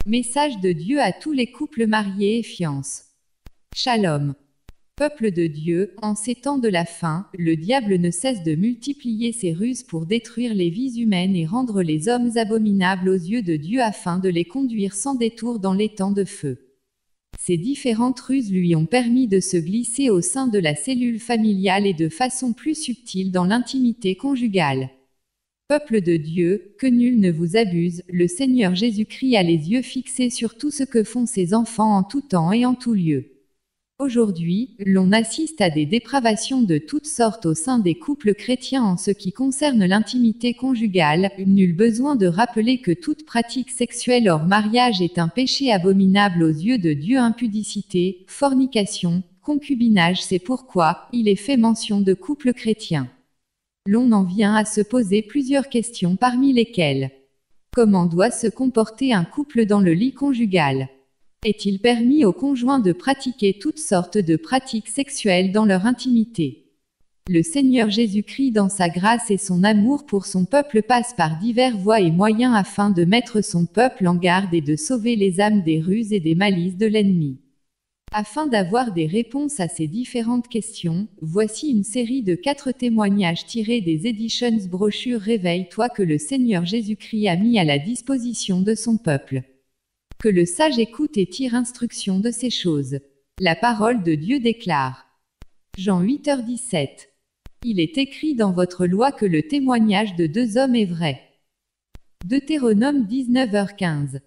Message de Dieu à tous les couples mariés et fiances. Shalom. Peuple de Dieu, en ces temps de la fin, le diable ne cesse de multiplier ses ruses pour détruire les vies humaines et rendre les hommes abominables aux yeux de Dieu afin de les conduire sans détour dans les temps de feu. Ces différentes ruses lui ont permis de se glisser au sein de la cellule familiale et de façon plus subtile dans l'intimité conjugale. Peuple de Dieu, que nul ne vous abuse, le Seigneur Jésus-Christ a les yeux fixés sur tout ce que font ses enfants en tout temps et en tout lieu. Aujourd'hui, l'on assiste à des dépravations de toutes sortes au sein des couples chrétiens en ce qui concerne l'intimité conjugale. Nul besoin de rappeler que toute pratique sexuelle hors mariage est un péché abominable aux yeux de Dieu. Impudicité, fornication, concubinage, c'est pourquoi il est fait mention de couples chrétiens. L'on en vient à se poser plusieurs questions parmi lesquelles: comment doit se comporter un couple dans le lit conjugal? Est-il permis aux conjoints de pratiquer toutes sortes de pratiques sexuelles dans leur intimité? Le Seigneur Jésus-Christ, dans sa grâce et son amour pour son peuple, passe par divers voies et moyens afin de mettre son peuple en garde et de sauver les âmes des ruses et des malices de l'ennemi. Afin d'avoir des réponses à ces différentes questions, voici une série de 4 témoignages tirés des Editions brochures Réveille-toi que le Seigneur Jésus-Christ a mis à la disposition de son peuple. Que le sage écoute et tire instruction de ces choses. La parole de Dieu déclare. Jean 8h17. Il est écrit dans votre loi que le témoignage de 2 hommes est vrai. Deutéronome 19h15.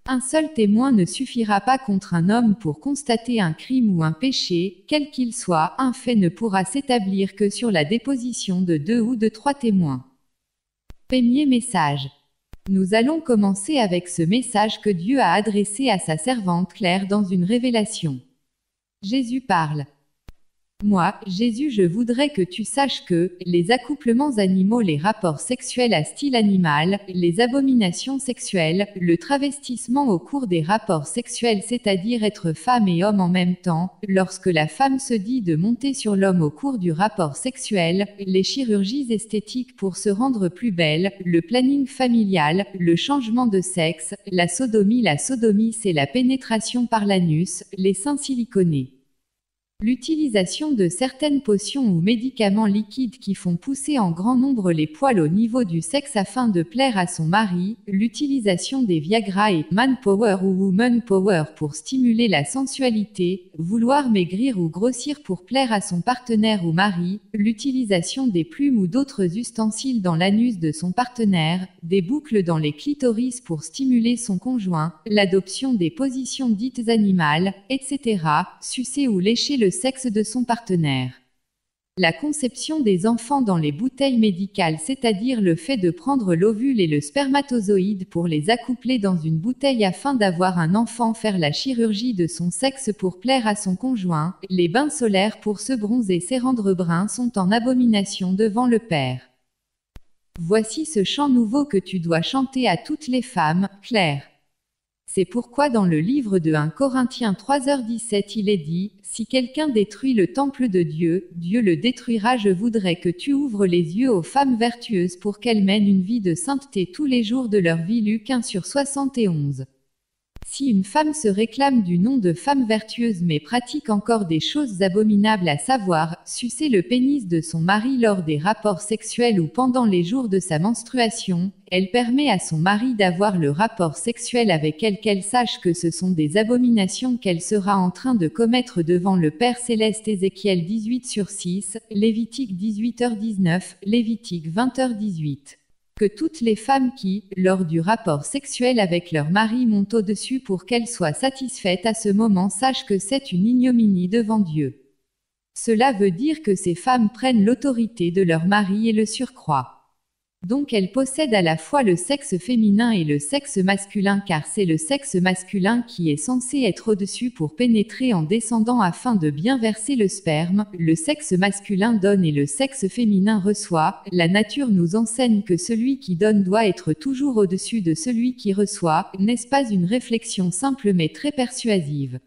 Un seul témoin ne suffira pas contre un homme pour constater un crime ou un péché, quel qu'il soit. Un fait ne pourra s'établir que sur la déposition de 2 ou de 3 témoins. Premier message. Nous allons commencer avec ce message que Dieu a adressé à sa servante Claire dans une révélation. Jésus parle. Moi, Jésus, je voudrais que tu saches que les accouplements animaux, les rapports sexuels à style animal, les abominations sexuelles, le travestissement au cours des rapports sexuels, c'est-à-dire être femme et homme en même temps, lorsque la femme se dit de monter sur l'homme au cours du rapport sexuel, les chirurgies esthétiques pour se rendre plus belle, le planning familial, le changement de sexe, la sodomie, c'est la pénétration par l'anus, les seins siliconés. L'utilisation de certaines potions ou médicaments liquides qui font pousser en grand nombre les poils au niveau du sexe afin de plaire à son mari, l'utilisation des Viagra et Manpower ou Woman Power pour stimuler la sensualité, vouloir maigrir ou grossir pour plaire à son partenaire ou mari, l'utilisation des plumes ou d'autres ustensiles dans l'anus de son partenaire, des boucles dans les clitoris pour stimuler son conjoint, l'adoption des positions dites animales, etc., sucer ou lécher le sexe de son partenaire. La conception des enfants dans les bouteilles médicales, c'est-à-dire le fait de prendre l'ovule et le spermatozoïde pour les accoupler dans une bouteille afin d'avoir un enfant, faire la chirurgie de son sexe pour plaire à son conjoint, les bains solaires pour se bronzer, se rendre brun sont en abomination devant le Père. Voici ce chant nouveau que tu dois chanter à toutes les femmes, Claire. C'est pourquoi dans le livre de 1 Corinthiens 3h17 il est dit, si quelqu'un détruit le temple de Dieu, Dieu le détruira. Je voudrais que tu ouvres les yeux aux femmes vertueuses pour qu'elles mènent une vie de sainteté tous les jours de leur vie. Luc 1/71. Si une femme se réclame du nom de femme vertueuse mais pratique encore des choses abominables, à savoir, sucer le pénis de son mari lors des rapports sexuels ou pendant les jours de sa menstruation, elle permet à son mari d'avoir le rapport sexuel avec elle, qu'elle sache que ce sont des abominations qu'elle sera en train de commettre devant le Père Céleste. Ézéchiel 18/6, Lévitique 18h19, Lévitique 20h18. Que toutes les femmes qui, lors du rapport sexuel avec leur mari, montent au-dessus pour qu'elles soient satisfaites à ce moment, sachent que c'est une ignominie devant Dieu. Cela veut dire que ces femmes prennent l'autorité de leur mari et le surcroît. Donc elles possèdent à la fois le sexe féminin et le sexe masculin, car c'est le sexe masculin qui est censé être au-dessus pour pénétrer en descendant afin de bien verser le sperme. Le sexe masculin donne et le sexe féminin reçoit. La nature nous enseigne que celui qui donne doit être toujours au-dessus de celui qui reçoit. N'est-ce pas une réflexion simple mais très persuasive?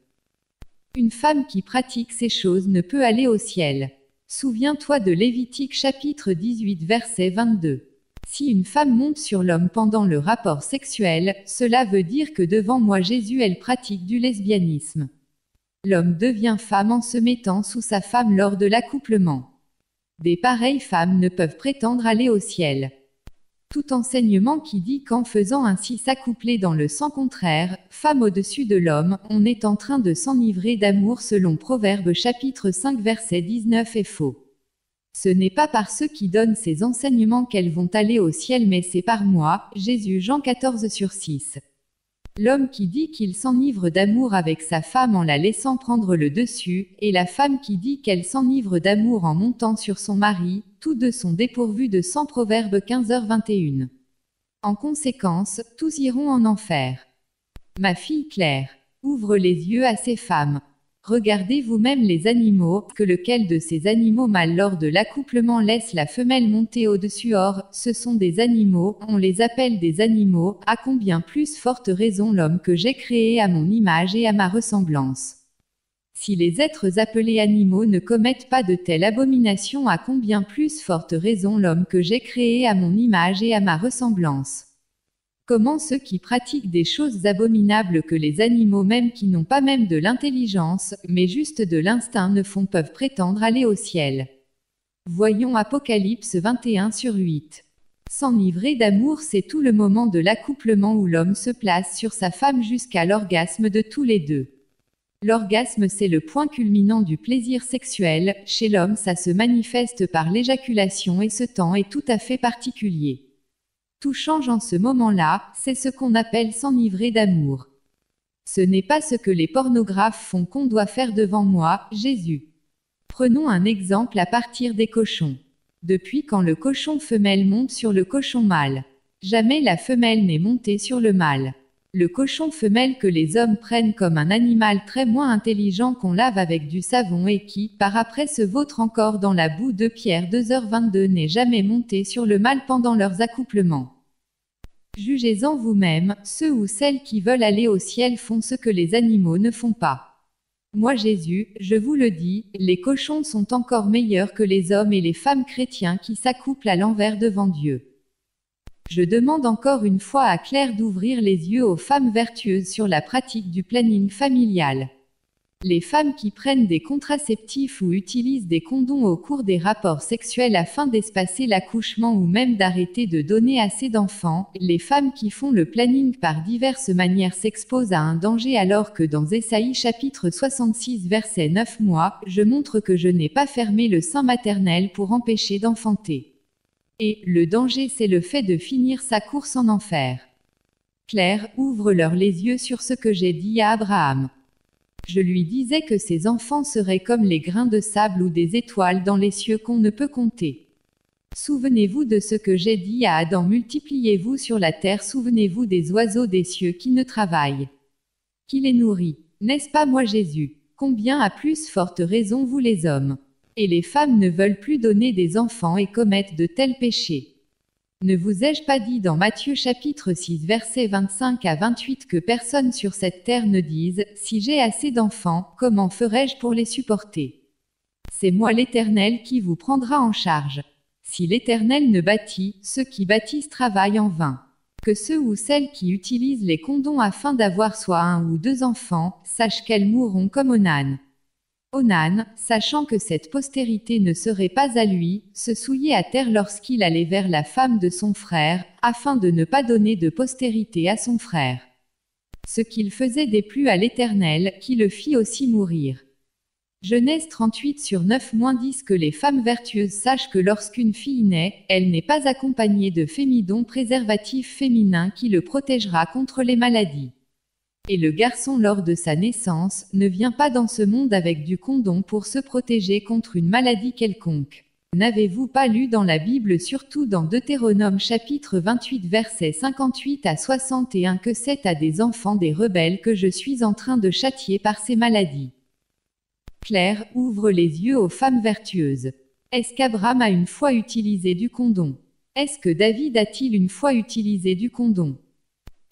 Une femme qui pratique ces choses ne peut aller au ciel. Souviens-toi de Lévitique chapitre 18 verset 22. Si une femme monte sur l'homme pendant le rapport sexuel, cela veut dire que devant moi Jésus elle pratique du lesbianisme. L'homme devient femme en se mettant sous sa femme lors de l'accouplement. Des pareilles femmes ne peuvent prétendre aller au ciel. Tout enseignement qui dit qu'en faisant ainsi s'accoupler dans le sens contraire, femme au-dessus de l'homme, on est en train de s'enivrer d'amour selon Proverbes chapitre 5 verset 19 est faux. Ce n'est pas par ceux qui donnent ces enseignements qu'elles vont aller au ciel mais c'est par moi, Jésus Jean 14/6. L'homme qui dit qu'il s'enivre d'amour avec sa femme en la laissant prendre le dessus, et la femme qui dit qu'elle s'enivre d'amour en montant sur son mari, tous deux sont dépourvus de sang. Proverbe 15h21. En conséquence, tous iront en enfer. Ma fille Claire, ouvre les yeux à ces femmes. Regardez vous-même les animaux, que lequel de ces animaux mâles lors de l'accouplement laisse la femelle monter au-dessus. Or, ce sont des animaux, on les appelle des animaux, à combien plus forte raison l'homme que j'ai créé à mon image et à ma ressemblance. Si les êtres appelés animaux ne commettent pas de telles abominations, à combien plus forte raison l'homme que j'ai créé à mon image et à ma ressemblance. Comment ceux qui pratiquent des choses abominables que les animaux même qui n'ont pas même de l'intelligence, mais juste de l'instinct ne font peuvent prétendre aller au ciel. Voyons Apocalypse 21/8. S'enivrer d'amour c'est tout le moment de l'accouplement où l'homme se place sur sa femme jusqu'à l'orgasme de tous les deux. L'orgasme c'est le point culminant du plaisir sexuel, chez l'homme ça se manifeste par l'éjaculation et ce temps est tout à fait particulier. Tout change en ce moment-là, c'est ce qu'on appelle s'enivrer d'amour. Ce n'est pas ce que les pornographes font qu'on doit faire devant moi, Jésus. Prenons un exemple à partir des cochons. Depuis quand le cochon femelle monte sur le cochon mâle? Jamais la femelle n'est montée sur le mâle. Le cochon femelle que les hommes prennent comme un animal très moins intelligent qu'on lave avec du savon et qui, par après se vautre encore dans la boue de Pierre 2h22 n'est jamais monté sur le mâle pendant leurs accouplements. Jugez-en vous-même, ceux ou celles qui veulent aller au ciel font ce que les animaux ne font pas. Moi Jésus, je vous le dis, les cochons sont encore meilleurs que les hommes et les femmes chrétiens qui s'accouplent à l'envers devant Dieu. Je demande encore une fois à Claire d'ouvrir les yeux aux femmes vertueuses sur la pratique du planning familial. Les femmes qui prennent des contraceptifs ou utilisent des condoms au cours des rapports sexuels afin d'espacer l'accouchement ou même d'arrêter de donner assez d'enfants, les femmes qui font le planning par diverses manières s'exposent à un danger alors que dans Ésaïe chapitre 66 verset 9 moi, je montre que je n'ai pas fermé le sein maternel pour empêcher d'enfanter. Et, le danger c'est le fait de finir sa course en enfer. Claire, ouvre-leur les yeux sur ce que j'ai dit à Abraham. Je lui disais que ses enfants seraient comme les grains de sable ou des étoiles dans les cieux qu'on ne peut compter. Souvenez-vous de ce que j'ai dit à Adam, multipliez-vous sur la terre, souvenez-vous des oiseaux des cieux qui ne travaillent, qui les nourrit. N'est-ce pas moi Jésus? Combien à plus forte raison vous les hommes. Et les femmes ne veulent plus donner des enfants et commettent de tels péchés. Ne vous ai-je pas dit dans Matthieu chapitre 6 versets 25 à 28 que personne sur cette terre ne dise, si j'ai assez d'enfants, comment ferai-je pour les supporter? C'est moi l'Éternel qui vous prendra en charge. Si l'Éternel ne bâtit, ceux qui bâtissent travaillent en vain. Que ceux ou celles qui utilisent les condoms afin d'avoir soit un ou deux enfants, sachent qu'elles mourront comme Onan. Onan, sachant que cette postérité ne serait pas à lui, se souillait à terre lorsqu'il allait vers la femme de son frère, afin de ne pas donner de postérité à son frère. Ce qu'il faisait déplut à l'Éternel, qui le fit aussi mourir. Genèse 38/9-10 Que les femmes vertueuses sachent que lorsqu'une fille naît, elle n'est pas accompagnée de fémidon préservatif féminin qui le protégera contre les maladies. Et le garçon lors de sa naissance, ne vient pas dans ce monde avec du condom pour se protéger contre une maladie quelconque. N'avez-vous pas lu dans la Bible, surtout dans Deutéronome chapitre 28 versets 58 à 61 que c'est à des enfants des rebelles que je suis en train de châtier par ces maladies? Claire, ouvre les yeux aux femmes vertueuses. Est-ce qu'Abraham a une fois utilisé du condom? Est-ce que David a-t-il une fois utilisé du condom?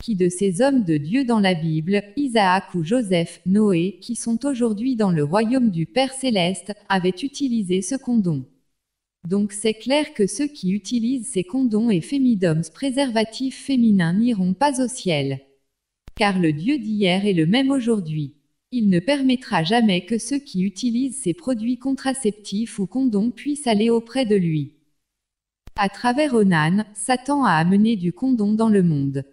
Qui de ces hommes de Dieu dans la Bible, Isaac ou Joseph, Noé, qui sont aujourd'hui dans le royaume du Père Céleste, avaient utilisé ce condom? Donc c'est clair que ceux qui utilisent ces condoms et fémidoms préservatifs féminins n'iront pas au ciel. Car le Dieu d'hier est le même aujourd'hui. Il ne permettra jamais que ceux qui utilisent ces produits contraceptifs ou condoms puissent aller auprès de lui. À travers Onan, Satan a amené du condom dans le monde.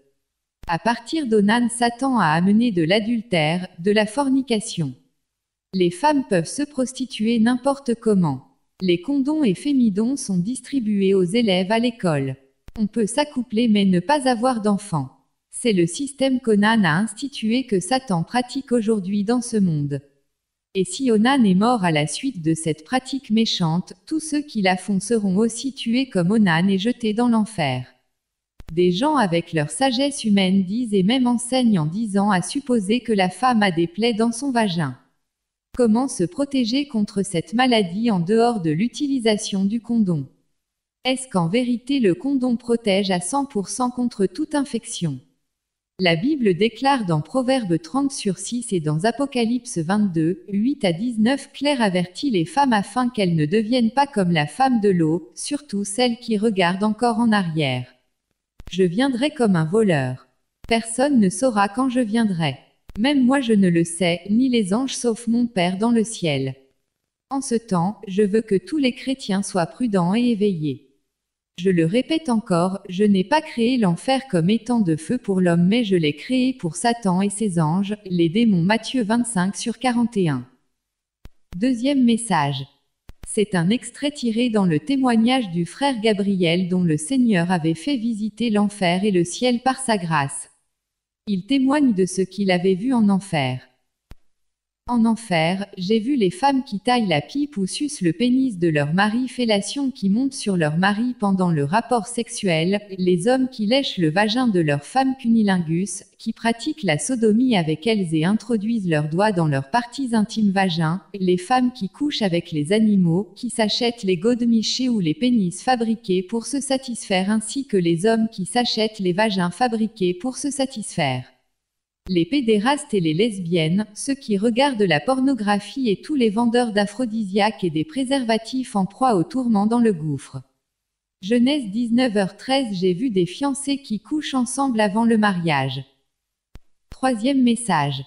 À partir d'Onan, Satan a amené de l'adultère, de la fornication. Les femmes peuvent se prostituer n'importe comment. Les condoms et fémidons sont distribués aux élèves à l'école. On peut s'accoupler mais ne pas avoir d'enfants. C'est le système qu'Onan a institué que Satan pratique aujourd'hui dans ce monde. Et si Onan est mort à la suite de cette pratique méchante, tous ceux qui la font seront aussi tués comme Onan et jetés dans l'enfer. Des gens avec leur sagesse humaine disent et même enseignent en disant à supposer que la femme a des plaies dans son vagin. Comment se protéger contre cette maladie en dehors de l'utilisation du condom? Est-ce qu'en vérité le condom protège à 100% contre toute infection? La Bible déclare dans Proverbe 30/6 et dans Apocalypse 22, 8-19 Claire avertit les femmes afin qu'elles ne deviennent pas comme la femme de l'eau, surtout celles qui regardent encore en arrière. Je viendrai comme un voleur. Personne ne saura quand je viendrai. Même moi je ne le sais, ni les anges sauf mon Père dans le ciel. En ce temps, je veux que tous les chrétiens soient prudents et éveillés. Je le répète encore, je n'ai pas créé l'enfer comme étant de feu pour l'homme mais je l'ai créé pour Satan et ses anges, les démons Matthieu 25/41. Deuxième message. C'est un extrait tiré dans le témoignage du frère Gabriel dont le Seigneur avait fait visiter l'enfer et le ciel par sa grâce. Il témoigne de ce qu'il avait vu en enfer. En enfer, j'ai vu les femmes qui taillent la pipe ou sucent le pénis de leur mari, fellation qui monte sur leur mari pendant le rapport sexuel, les hommes qui lèchent le vagin de leur femme cunilingus, qui pratiquent la sodomie avec elles et introduisent leurs doigts dans leurs parties intimes vagin, les femmes qui couchent avec les animaux, qui s'achètent les godemichés ou les pénis fabriqués pour se satisfaire ainsi que les hommes qui s'achètent les vagins fabriqués pour se satisfaire. Les pédérastes et les lesbiennes, ceux qui regardent la pornographie et tous les vendeurs d'aphrodisiaques et des préservatifs en proie au tourment dans le gouffre. Genèse 19h13 J'ai vu des fiancés qui couchent ensemble avant le mariage. Troisième message.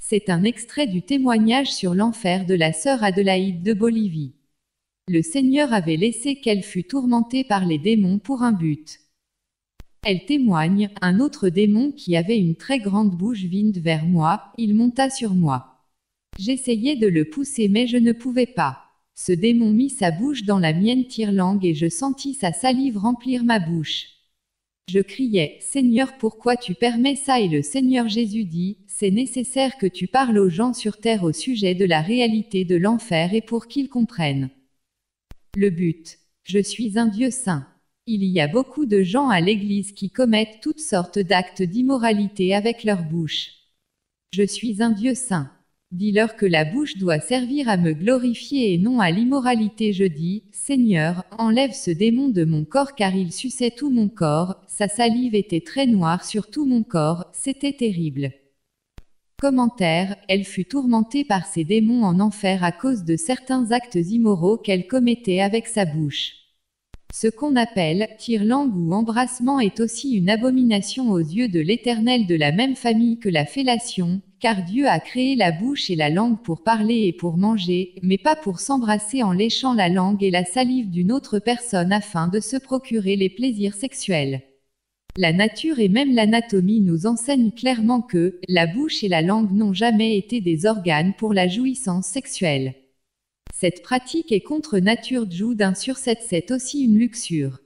C'est un extrait du témoignage sur l'enfer de la sœur Adélaïde de Bolivie. Le Seigneur avait laissé qu'elle fût tourmentée par les démons pour un but. Elle témoigne, un autre démon qui avait une très grande bouche vint vers moi, il monta sur moi. J'essayais de le pousser mais je ne pouvais pas. Ce démon mit sa bouche dans la mienne tire-langue et je sentis sa salive remplir ma bouche. Je criais, Seigneur pourquoi tu permets ça et le Seigneur Jésus dit, c'est nécessaire que tu parles aux gens sur terre au sujet de la réalité de l'enfer et pour qu'ils comprennent. Le but. Je suis un Dieu saint. Il y a beaucoup de gens à l'église qui commettent toutes sortes d'actes d'immoralité avec leur bouche. Je suis un Dieu saint. Dis-leur que la bouche doit servir à me glorifier et non à l'immoralité. Je dis, Seigneur, enlève ce démon de mon corps car il suçait tout mon corps, sa salive était très noire sur tout mon corps, c'était terrible. Commentaire, elle fut tourmentée par ces démons en enfer à cause de certains actes immoraux qu'elle commettait avec sa bouche. Ce qu'on appelle tire-langue ou embrassement est aussi une abomination aux yeux de l'Éternel de la même famille que la fellation, car Dieu a créé la bouche et la langue pour parler et pour manger, mais pas pour s'embrasser en léchant la langue et la salive d'une autre personne afin de se procurer les plaisirs sexuels. La nature et même l'anatomie nous enseignent clairement que la bouche et la langue n'ont jamais été des organes pour la jouissance sexuelle. Cette pratique est contre nature. Jude 1/7 c'est aussi une luxure.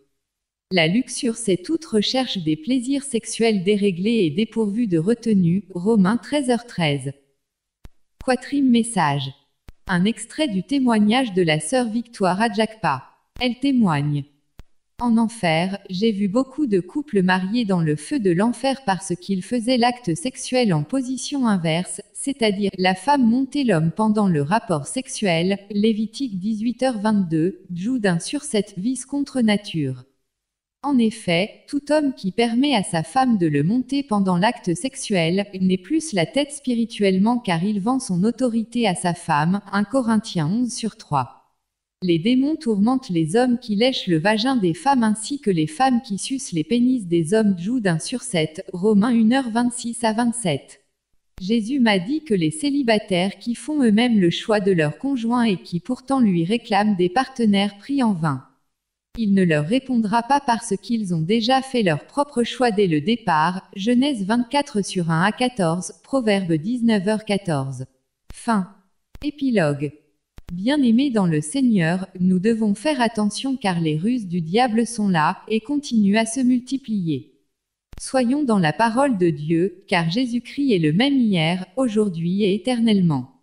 La luxure c'est toute recherche des plaisirs sexuels déréglés et dépourvus de retenue, Romains 13h13. Quatrième message. Un extrait du témoignage de la sœur Victoire Adjakpa. Elle témoigne. En enfer, j'ai vu beaucoup de couples mariés dans le feu de l'enfer parce qu'ils faisaient l'acte sexuel en position inverse, c'est-à-dire la femme montait l'homme pendant le rapport sexuel, Lévitique 18h22, Jude 1/7 vice contre nature. En effet, tout homme qui permet à sa femme de le monter pendant l'acte sexuel, n'est plus la tête spirituellement car il vend son autorité à sa femme, 1 Corinthiens 11/3. Les démons tourmentent les hommes qui lèchent le vagin des femmes ainsi que les femmes qui sucent les pénis des hommes. Jude 1/7, Romains 1h26 à 27. Jésus m'a dit que les célibataires qui font eux-mêmes le choix de leur conjoint et qui pourtant lui réclament des partenaires pris en vain. Il ne leur répondra pas parce qu'ils ont déjà fait leur propre choix dès le départ. Genèse 24/1 à 14, Proverbe 19h14. Fin. Épilogue. Bien-aimés dans le Seigneur, nous devons faire attention car les ruses du diable sont là, et continuent à se multiplier. Soyons dans la parole de Dieu, car Jésus-Christ est le même hier, aujourd'hui et éternellement.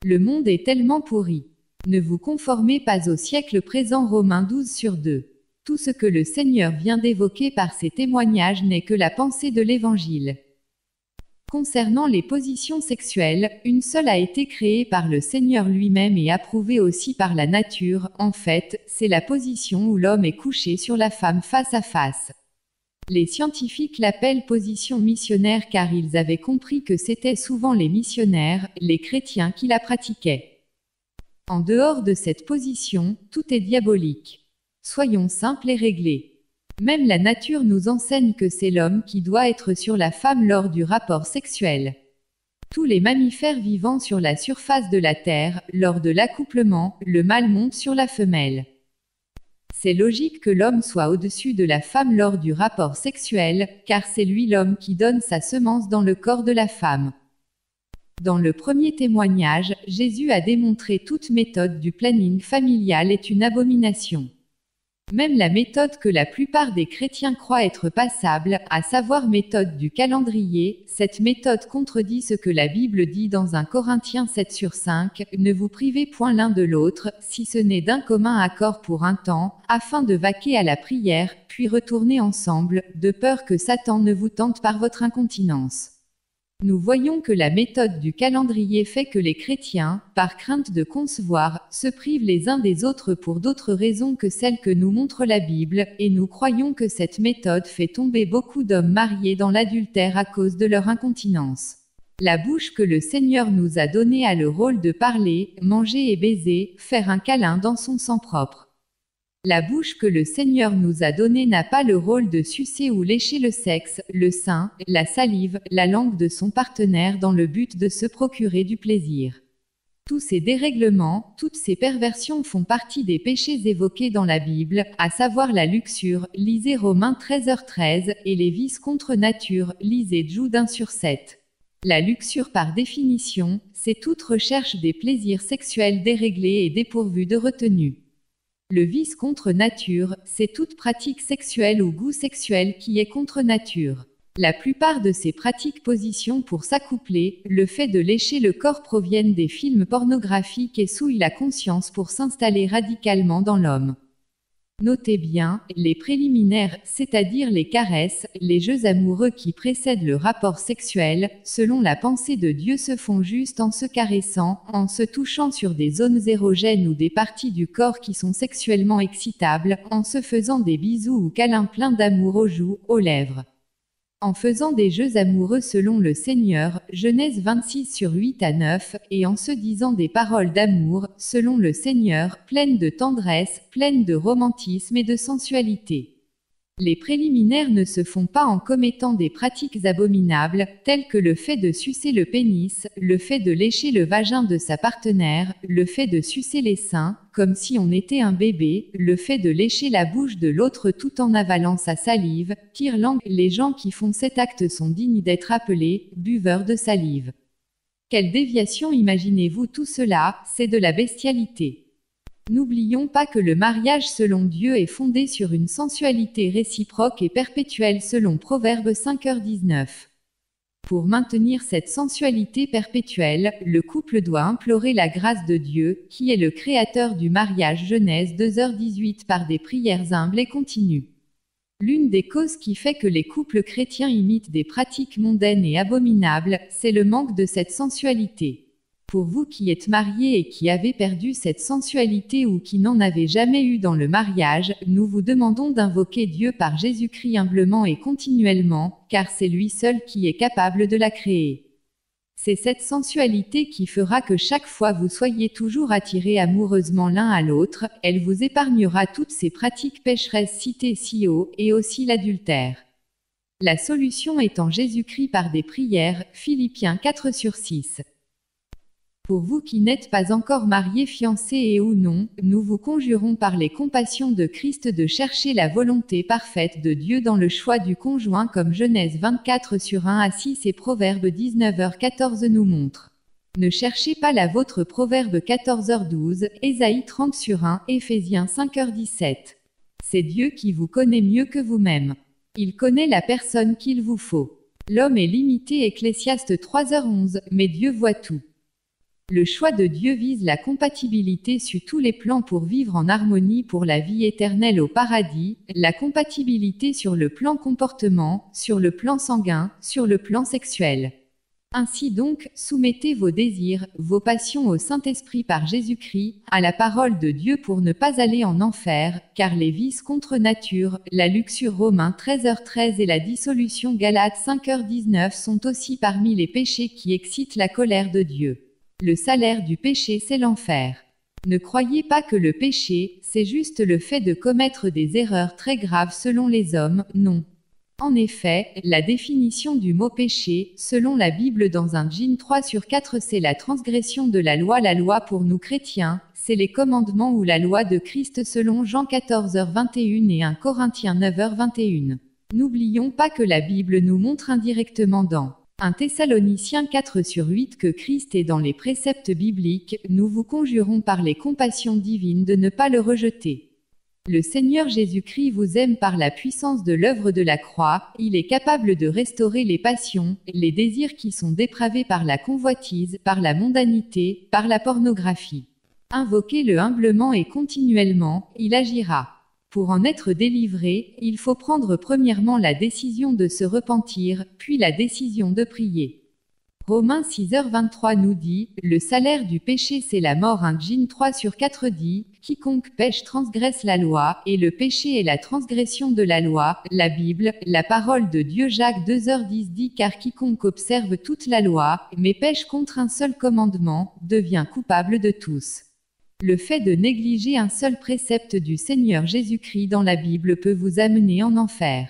Le monde est tellement pourri. Ne vous conformez pas au siècle présent. Romains 12/2. Tout ce que le Seigneur vient d'évoquer par ses témoignages n'est que la pensée de l'Évangile. Concernant les positions sexuelles, une seule a été créée par le Seigneur lui-même et approuvée aussi par la nature. En fait, c'est la position où l'homme est couché sur la femme face à face. Les scientifiques l'appellent position missionnaire car ils avaient compris que c'était souvent les missionnaires, les chrétiens qui la pratiquaient. En dehors de cette position, tout est diabolique. Soyons simples et réglés. Même la nature nous enseigne que c'est l'homme qui doit être sur la femme lors du rapport sexuel. Tous les mammifères vivant sur la surface de la Terre, lors de l'accouplement, le mâle monte sur la femelle. C'est logique que l'homme soit au-dessus de la femme lors du rapport sexuel, car c'est lui l'homme qui donne sa semence dans le corps de la femme. Dans le premier témoignage, Jésus a démontré toute méthode du planning familial est une abomination. Même la méthode que la plupart des chrétiens croient être passable, à savoir méthode du calendrier, cette méthode contredit ce que la Bible dit dans 1 Corinthiens 7/5, ne vous privez point l'un de l'autre, si ce n'est d'un commun accord pour un temps, afin de vaquer à la prière, puis retourner ensemble, de peur que Satan ne vous tente par votre incontinence. Nous voyons que la méthode du calendrier fait que les chrétiens, par crainte de concevoir, se privent les uns des autres pour d'autres raisons que celles que nous montre la Bible, et nous croyons que cette méthode fait tomber beaucoup d'hommes mariés dans l'adultère à cause de leur incontinence. La bouche que le Seigneur nous a donnée a le rôle de parler, manger et baiser, faire un câlin dans son sang propre. La bouche que le Seigneur nous a donnée n'a pas le rôle de sucer ou lécher le sexe, le sein, la salive, la langue de son partenaire dans le but de se procurer du plaisir. Tous ces dérèglements, toutes ces perversions font partie des péchés évoqués dans la Bible, à savoir la luxure, lisez Romains 13h13, et les vices contre nature, lisez Jude 1/7. La luxure par définition, c'est toute recherche des plaisirs sexuels déréglés et dépourvus de retenue. Le vice contre nature, c'est toute pratique sexuelle ou goût sexuel qui est contre nature. La plupart de ces pratiques positions pour s'accoupler, le fait de lécher le corps proviennent des films pornographiques et souillent la conscience pour s'installer radicalement dans l'homme. Notez bien, les préliminaires, c'est-à-dire les caresses, les jeux amoureux qui précèdent le rapport sexuel, selon la pensée de Dieu se font juste en se caressant, en se touchant sur des zones érogènes ou des parties du corps qui sont sexuellement excitables, en se faisant des bisous ou câlins pleins d'amour aux joues, aux lèvres. En faisant des jeux amoureux selon le Seigneur, Genèse 26/8 à 9, et en se disant des paroles d'amour, selon le Seigneur, pleines de tendresse, pleines de romantisme et de sensualité. Les préliminaires ne se font pas en commettant des pratiques abominables, telles que le fait de sucer le pénis, le fait de lécher le vagin de sa partenaire, le fait de sucer les seins, comme si on était un bébé, le fait de lécher la bouche de l'autre tout en avalant sa salive, tire-langue. Les gens qui font cet acte sont dignes d'être appelés « buveurs de salive ». Quelle déviation imaginez-vous tout cela, c'est de la bestialité. N'oublions pas que le mariage selon Dieu est fondé sur une sensualité réciproque et perpétuelle selon Proverbe 5h19. Pour maintenir cette sensualité perpétuelle, le couple doit implorer la grâce de Dieu, qui est le créateur du mariage. Genèse 2h18 par des prières humbles et continues. L'une des causes qui fait que les couples chrétiens imitent des pratiques mondaines et abominables, c'est le manque de cette sensualité. Pour vous qui êtes mariés et qui avez perdu cette sensualité ou qui n'en avez jamais eu dans le mariage, nous vous demandons d'invoquer Dieu par Jésus-Christ humblement et continuellement, car c'est lui seul qui est capable de la créer. C'est cette sensualité qui fera que chaque fois vous soyez toujours attirés amoureusement l'un à l'autre, elle vous épargnera toutes ces pratiques pécheresses citées si haut, et aussi l'adultère. La solution est en Jésus-Christ par des prières, Philippiens 4/6. Pour vous qui n'êtes pas encore mariés, fiancés et ou non, nous vous conjurons par les compassions de Christ de chercher la volonté parfaite de Dieu dans le choix du conjoint comme Genèse 24/1-6 et Proverbe 19h14 nous montrent. Ne cherchez pas la vôtre Proverbe 14h12, Ésaïe 30/1, Éphésiens 5h17. C'est Dieu qui vous connaît mieux que vous-même. Il connaît la personne qu'il vous faut. L'homme est limité Ecclésiaste 3h11, mais Dieu voit tout. Le choix de Dieu vise la compatibilité sur tous les plans pour vivre en harmonie pour la vie éternelle au paradis, la compatibilité sur le plan comportement, sur le plan sanguin, sur le plan sexuel. Ainsi donc, soumettez vos désirs, vos passions au Saint-Esprit par Jésus-Christ, à la parole de Dieu pour ne pas aller en enfer, car les vices contre nature, la luxure Romains 13h13 et la dissolution Galates 5h19 sont aussi parmi les péchés qui excitent la colère de Dieu. Le salaire du péché c'est l'enfer. Ne croyez pas que le péché, c'est juste le fait de commettre des erreurs très graves selon les hommes, non. En effet, la définition du mot péché, selon la Bible dans un Jean 3/4 c'est la transgression de la loi. La loi pour nous chrétiens, c'est les commandements ou la loi de Christ selon Jean 14h21 et 1 Corinthiens 9h21. N'oublions pas que la Bible nous montre indirectement dans 1 Thessaloniciens 4/8 que Christ est dans les préceptes bibliques, nous vous conjurons par les compassions divines de ne pas le rejeter. Le Seigneur Jésus-Christ vous aime par la puissance de l'œuvre de la croix, il est capable de restaurer les passions, les désirs qui sont dépravés par la convoitise, par la mondanité, par la pornographie. Invoquez-le humblement et continuellement, il agira. Pour en être délivré, il faut prendre premièrement la décision de se repentir, puis la décision de prier. Romains 6h23 nous dit, le salaire du péché c'est la mort. 1 Jean 3/4 dit, quiconque pêche transgresse la loi, et le péché est la transgression de la loi. La Bible, la parole de Dieu Jacques 2h10 dit car quiconque observe toute la loi, mais pêche contre un seul commandement, devient coupable de tous. Le fait de négliger un seul précepte du Seigneur Jésus-Christ dans la Bible peut vous amener en enfer.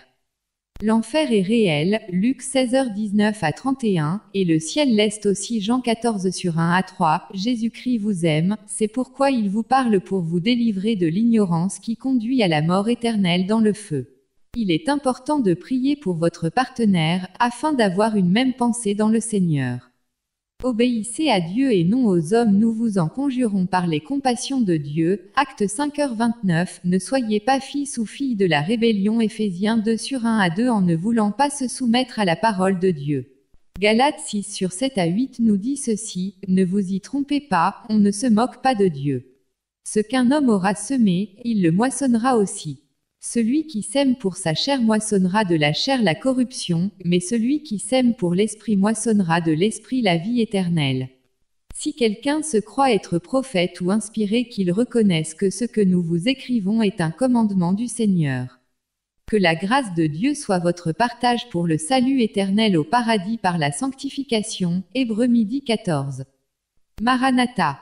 L'enfer est réel, Luc 16h19-31, et le ciel l'est aussi Jean 14/1-3, Jésus-Christ vous aime, c'est pourquoi il vous parle pour vous délivrer de l'ignorance qui conduit à la mort éternelle dans le feu. Il est important de prier pour votre partenaire, afin d'avoir une même pensée dans le Seigneur. Obéissez à Dieu et non aux hommes, nous vous en conjurons par les compassions de Dieu. Actes 5h29, ne soyez pas fils ou filles de la rébellion. Éphésiens 2/1-2 en ne voulant pas se soumettre à la parole de Dieu. Galates 6/7-8 nous dit ceci, ne vous y trompez pas, on ne se moque pas de Dieu. Ce qu'un homme aura semé, il le moissonnera aussi. Celui qui sème pour sa chair moissonnera de la chair la corruption, mais celui qui sème pour l'esprit moissonnera de l'esprit la vie éternelle. Si quelqu'un se croit être prophète ou inspiré, qu'il reconnaisse que ce que nous vous écrivons est un commandement du Seigneur. Que la grâce de Dieu soit votre partage pour le salut éternel au paradis par la sanctification. Hébreux 12h14. Maranatha.